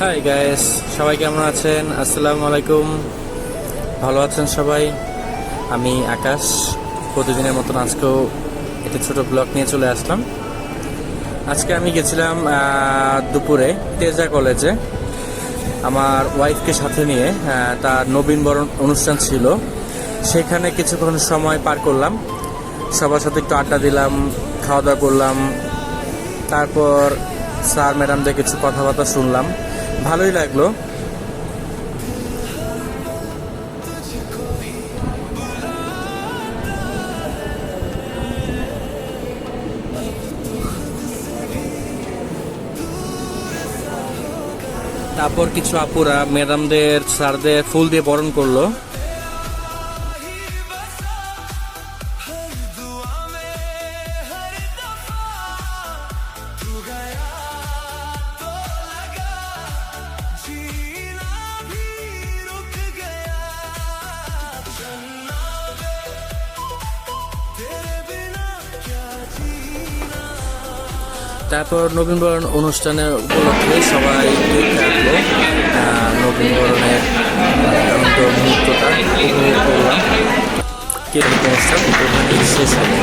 Hi guys, সবাই কেমন আছেন? আসসালামু আলাইকুম। ভালো আছেন সবাই? আমি আকাশ প্রতিদিনের মতন আজকেও একটি ছোট ব্লগ নিয়ে চলে আসলাম। আজকে আমি গেছিলাম দুপুরে তেজা কলেজে আমার ওয়াইফকে সাথে নিয়ে। তার নবীনবরণ অনুষ্ঠান ছিল, সেখানে কিছুক্ষণ সময় পার করলাম। সবার সাথে একটু আড্ডা দিলাম, খাওয়া দাওয়া করলাম, তারপর স্যার ম্যাডামদের কিছু কথাবার্তা শুনলাম, ভালোই লাগলো। তারপর কিছু আপুরা ম্যাডামদের স্যারদের ফুল দিয়ে বরণ করলো। তারপর নবীনবরণ অনুষ্ঠানের উপলক্ষে সবাই কেক কাটলো। নবীনবরণের আনন্দ মুহূর্তটা উপভোগ করলাম। কেক অনুষ্ঠান এখানেই শেষ হলো।